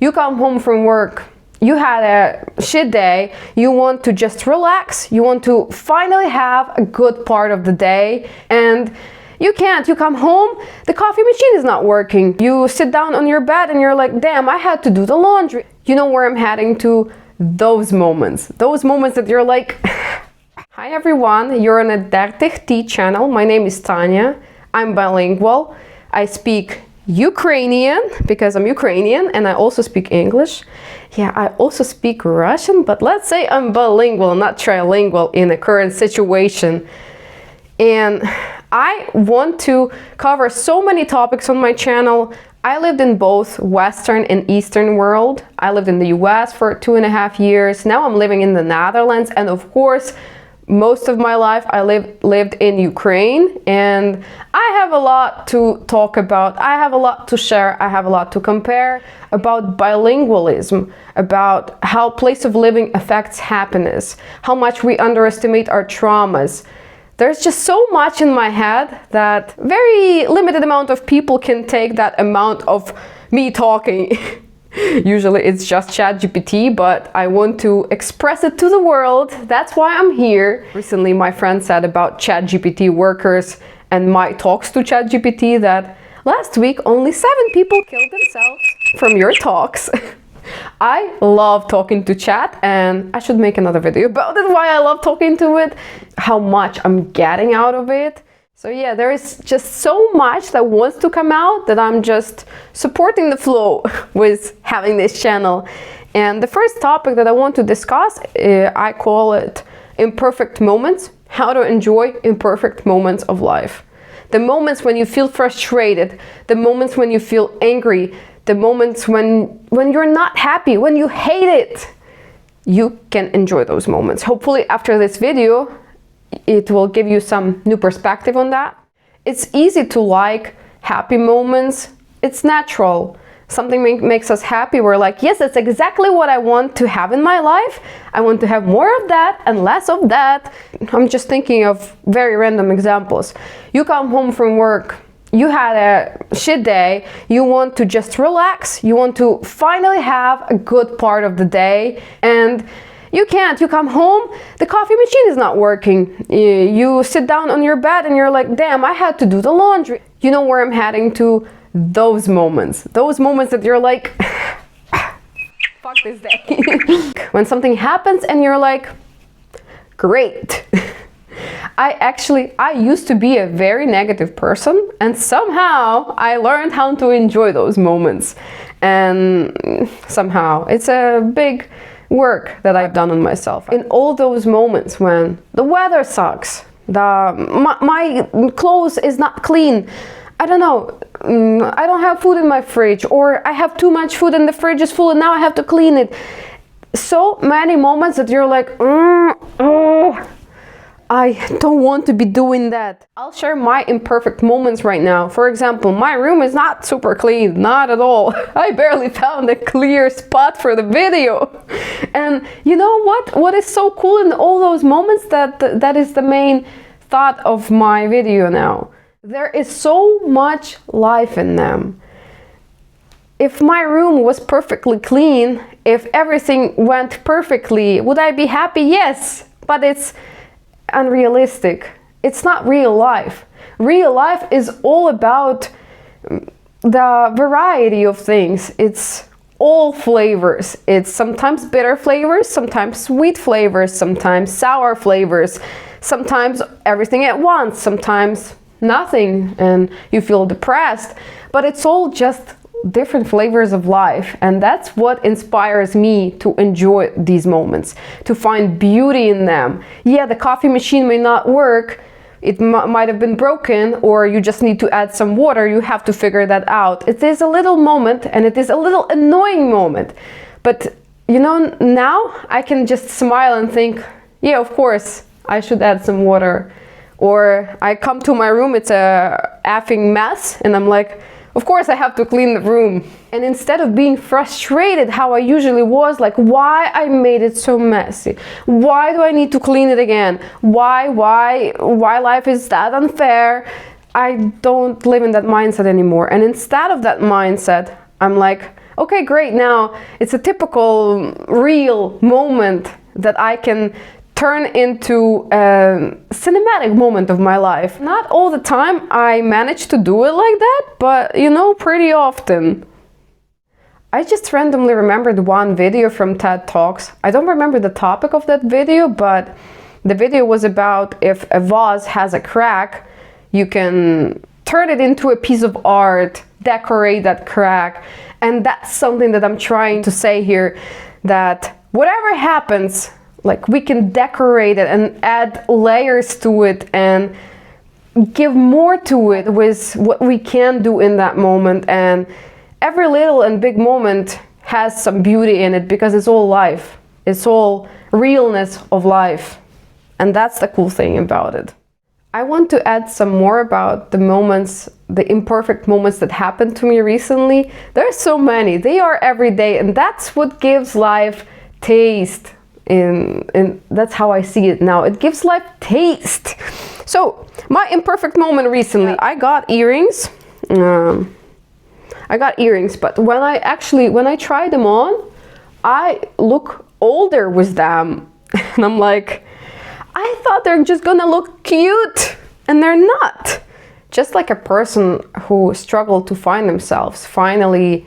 You come home from work, you had a shit day, you want to just relax, you want to finally have a good part of the day, and you can't. You come home, the coffee machine is not working. You sit down on your bed and you're like, damn, I had to do the laundry. You know where I'm heading to? Those moments that you're like, hi everyone, you're on a Didactic channel. My name is Tanya. I'm bilingual. I speak Ukrainian because I'm Ukrainian, and I also speak English. Yeah, I also speak Russian, but let's say I'm bilingual, not trilingual in the current situation. And I want to cover so many topics on my channel. I lived in both Western and Eastern world. I lived in the US for 2.5 years. Now I'm living in the Netherlands, and of course, most of my life I lived in Ukraine, and I have a lot to talk about. I have a lot to share. I have a lot to compare about bilingualism, about how place of living affects happiness, how much we underestimate our traumas. There's just so much in my head that very limited amount of people can take that amount of me talking. Usually it's just ChatGPT, but I want to express it to the world. That's why I'm here. Recently, my friend said about ChatGPT workers and my talks to ChatGPT that last week only 7 people killed themselves from your talks. I love talking to chat, and I should make another video about it, why I love talking to it, how much I'm getting out of it. So yeah, there is just so much that wants to come out that I'm just supporting the flow with having this channel. And the first topic that I want to discuss, I call it imperfect moments, how to enjoy imperfect moments of life. The moments when you feel frustrated, the moments when you feel angry, the moments when you're not happy, when you hate it. You can enjoy those moments. Hopefully after this video, it will give you some new perspective on that. It's easy to like happy moments. It's natural. Something makes us happy. We're like, yes, that's exactly what I want to have in my life. I want to have more of that and less of that. I'm just thinking of very random examples. You come home from work, you had a shit day, you want to just relax, you want to finally have a good part of the day, and you can't. You come home, the coffee machine is not working. You sit down on your bed and you're like, damn, I had to do the laundry. You know where I'm heading to? Those moments that you're like, fuck this day. When something happens and you're like, great. I used to be a very negative person, and somehow I learned how to enjoy those moments. And somehow it's a big work that I've done on myself. In all those moments when the weather sucks, my clothes is not clean, I don't know, I don't have food in my fridge, or I have too much food and the fridge is full and now I have to clean it. So many moments that you're like, I don't want to be doing that. I'll share my imperfect moments right now. For example, my room is not super clean, not at all. I barely found a clear spot for the video. And you know what? What is so cool in all those moments, that is the main thought of my video now. There is so much life in them. If my room was perfectly clean, if everything went perfectly, would I be happy? Yes, but it's unrealistic. It's not real life. Real life is all about the variety of things. It's all flavors. It's sometimes bitter flavors, sometimes sweet flavors, sometimes sour flavors, sometimes everything at once, sometimes nothing and you feel depressed. But it's all just different flavors of life, and that's what inspires me to enjoy these moments, to find beauty in them. Yeah, the coffee machine may not work, it might have been broken, or you just need to add some water. You have to figure that out. It is a little moment, and it is a little annoying moment, but you know, now I can just smile and think, yeah, of course I should add some water. Or I come to my room, it's a effing mess, and I'm like, of course I have to clean the room. And instead of being frustrated how I usually was, like, why I made it so messy? Why do I need to clean it again? Why life is that unfair? I don't live in that mindset anymore. And instead of that mindset, I'm like, okay, great, now it's a typical real moment that I can turn into a cinematic moment of my life. Not all the time I manage to do it like that, but you know, pretty often. I just randomly remembered one video from TED Talks. I don't remember the topic of that video, but the video was about if a vase has a crack, you can turn it into a piece of art, decorate that crack. And that's something that I'm trying to say here, that whatever happens, like we can decorate it and add layers to it and give more to it with what we can do in that moment. And every little and big moment has some beauty in it because it's all life. It's all realness of life. And that's the cool thing about it. I want to add some more about the moments, the imperfect moments that happened to me recently. There are so many. They are every day, and that's what gives life taste. And that's how I see it now. It gives life taste. So my imperfect moment recently, I got earrings. But when I try them on, I look older with them. And I'm like, I thought they're just gonna look cute, and they're not. Just like a person who struggled to find themselves, finally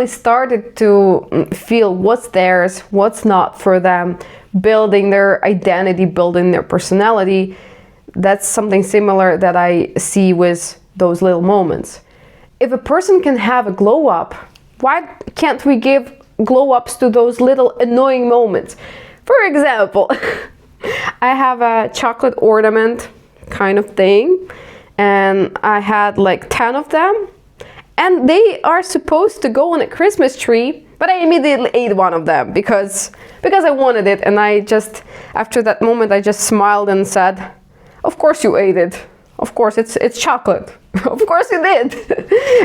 started to feel what's theirs, what's not for them, building their identity, building their personality. That's something similar that I see with those little moments. If a person can have a glow up, why can't we give glow ups to those little annoying moments? For example, I have a chocolate ornament kind of thing, and I had like 10 of them. And they are supposed to go on a Christmas tree, but I immediately ate one of them because I wanted it. And I just, after that moment, I just smiled and said, of course you ate it. Of course, it's chocolate. Of course you did.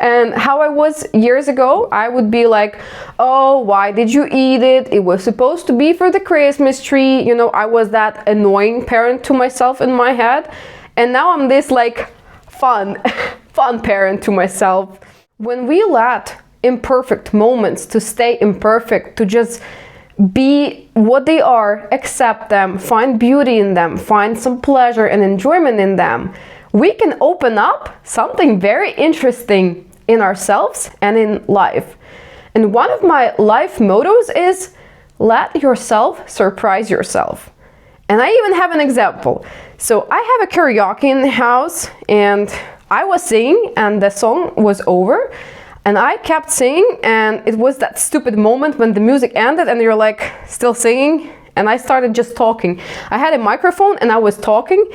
And how I was years ago, I would be like, oh, why did you eat it? It was supposed to be for the Christmas tree. You know, I was that annoying parent to myself in my head. And now I'm this like fun parent to myself. When we let imperfect moments to stay imperfect, to just be what they are, accept them, find beauty in them, find some pleasure and enjoyment in them, we can open up something very interesting in ourselves and in life. And one of my life mottos is let yourself surprise yourself. And I even have an example. So I have a karaoke in the house, and I was singing and the song was over, and I kept singing, and it was that stupid moment when the music ended and you're like still singing, and I started just talking. I had a microphone and I was talking,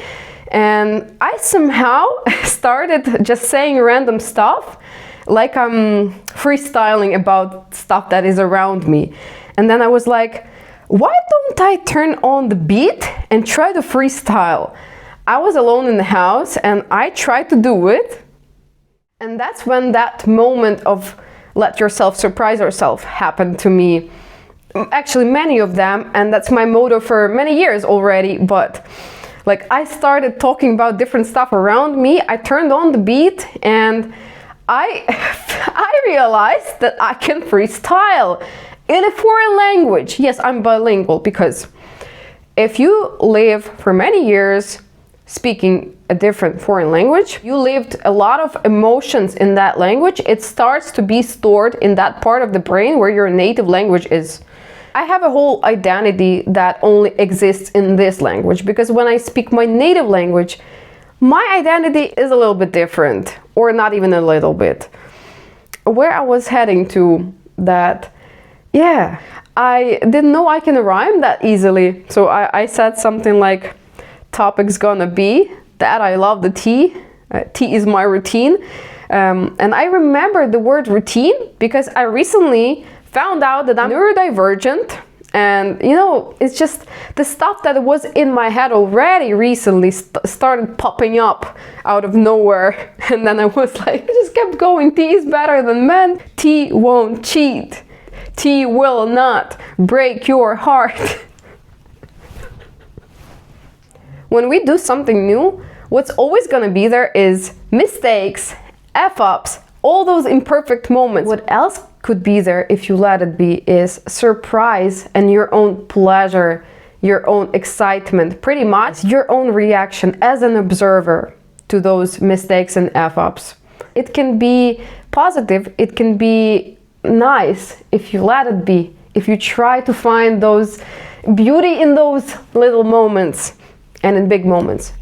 and I somehow started just saying random stuff, like I'm freestyling about stuff that is around me. And then I was like, why don't I turn on the beat and try to freestyle? I was alone in the house and I tried to do it. And that's when that moment of let yourself surprise yourself happened to me. Actually, many of them, and that's my motto for many years already. But like, I started talking about different stuff around me. I turned on the beat and I realized that I can freestyle in a foreign language. Yes, I'm bilingual, because if you live for many years speaking a different foreign language, you lived a lot of emotions in that language. It starts to be stored in that part of the brain where your native language is. I have a whole identity that only exists in this language, because when I speak my native language, my identity is a little bit different, or not even a little bit. Where I was heading to, that, yeah, I didn't know I can rhyme that easily. So I said something like, topic's gonna be that I love the tea. Tea is my routine. And I remember the word routine because I recently found out that I'm neurodivergent. And you know, it's just the stuff that was in my head already recently started popping up out of nowhere. And then I was like, I just kept going. Tea is better than men. Tea won't cheat. Tea will not break your heart. When we do something new, what's always gonna be there is mistakes, F-ups, all those imperfect moments. What else could be there if you let it be is surprise and your own pleasure, your own excitement, pretty much your own reaction as an observer to those mistakes and F-ups. It can be positive, it can be nice if you let it be, if you try to find those beauty in those little moments and in big moments.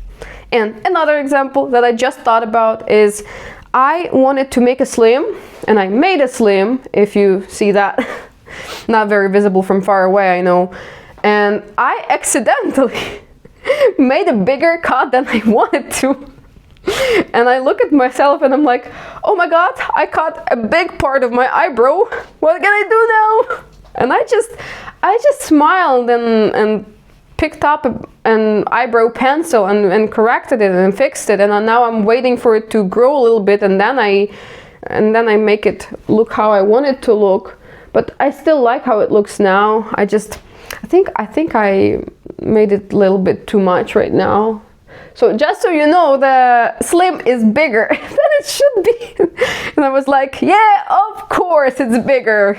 And another example that I just thought about is I wanted to make a slim, and I made a slim, if you see that. Not very visible from far away, I know. And I accidentally made a bigger cut than I wanted to. And I look at myself and I'm like, oh my god, I cut a big part of my eyebrow. What can I do now? And I just smiled and picked up an eyebrow pencil and corrected it and fixed it, and now I'm waiting for it to grow a little bit, and then I make it look how I want it to look. But I still like how it looks now. I think I made it a little bit too much right now. So just so you know, the slim is bigger than it should be. And I was like, yeah, of course it's bigger.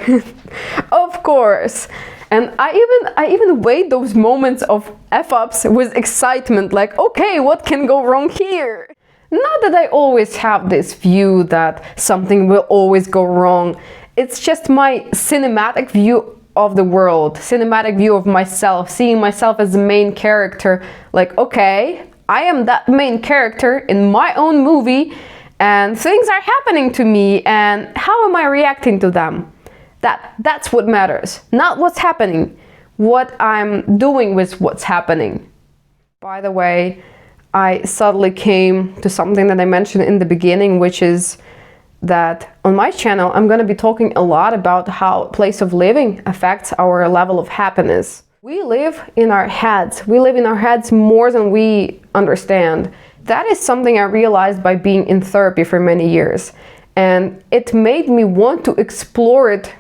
Of course. And I even weighed those moments of F-ups with excitement, like, okay, what can go wrong here? Not that I always have this view that something will always go wrong. It's just my cinematic view of the world, cinematic view of myself, seeing myself as the main character. Like, okay, I am that main character in my own movie, and things are happening to me, and how am I reacting to them? That's what matters, not what's happening, what I'm doing with what's happening. By the way, I suddenly came to something that I mentioned in the beginning, which is that on my channel, I'm going to be talking a lot about how place of living affects our level of happiness. We live in our heads. We live in our heads more than we understand. That is something I realized by being in therapy for many years. And it made me want to explore it.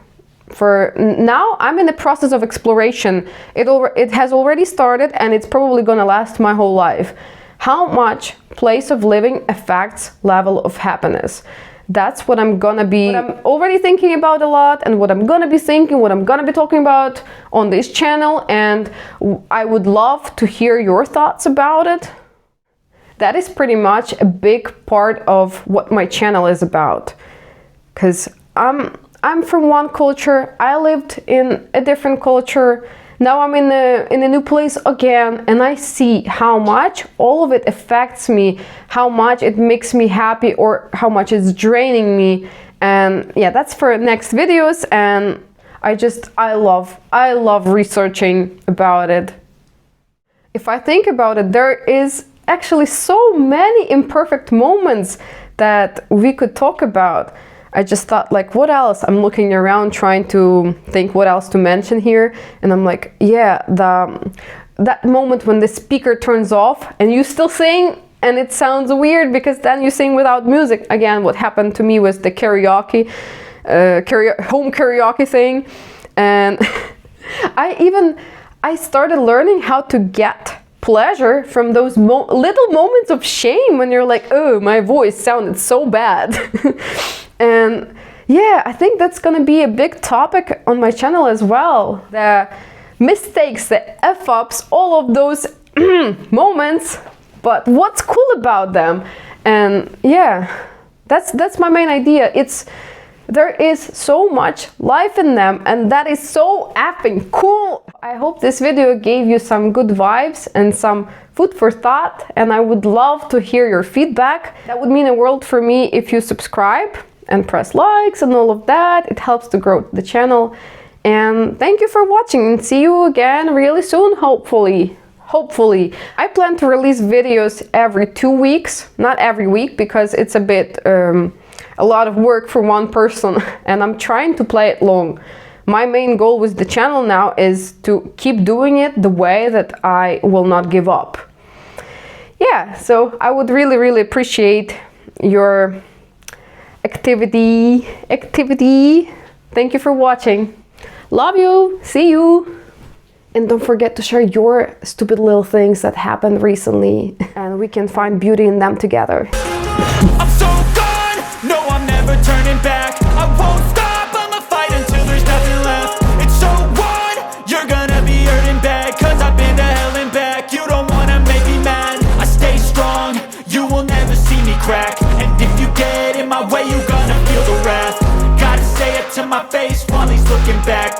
For now, I'm in the process of exploration. It has already started, and it's probably going to last my whole life. How much place of living affects level of happiness. That's what I'm already thinking about a lot, and what I'm gonna be thinking, what I'm gonna be talking about on this channel, and I would love to hear your thoughts about it. That is pretty much a big part of what my channel is about. Because I'm from one culture, I lived in a different culture, now I'm in a new place again, and I see how much all of it affects me, how much it makes me happy or how much it's draining me. And yeah, that's for next videos, and I love researching about it. If I think about it, there is actually so many imperfect moments that we could talk about. I just thought, like, what else? I'm looking around trying to think what else to mention here, and I'm like, yeah, that moment when the speaker turns off and you still sing, and it sounds weird because then you sing without music. Again, what happened to me was the karaoke, home karaoke thing, and I started learning how to get pleasure from those little moments of shame when you're like, oh, my voice sounded so bad. And yeah, I think that's gonna be a big topic on my channel as well. The mistakes, the F-ups, all of those moments, but what's cool about them? And yeah, that's my main idea. There is so much life in them, and that is so effing cool. I hope this video gave you some good vibes and some food for thought, and I would love to hear your feedback. That would mean a world for me if you subscribe and press likes and all of that. It helps to grow the channel. And thank you for watching, and see you again really soon, hopefully. I plan to release videos every 2 weeks, not every week, because it's a bit a lot of work for one person, and I'm trying to play it long. My main goal with the channel now is to keep doing it the way that I will not give up. Yeah, so I would really appreciate your activity. Thank you for watching. Love you. See you. And don't forget to share your stupid little things that happened recently, and we can find beauty in them together. I'm so gone. No, I'm never turning back. I won't stop. I'm a crack. And if you get in my way, you gonna feel the wrath. Gotta say it to my face while he's looking back.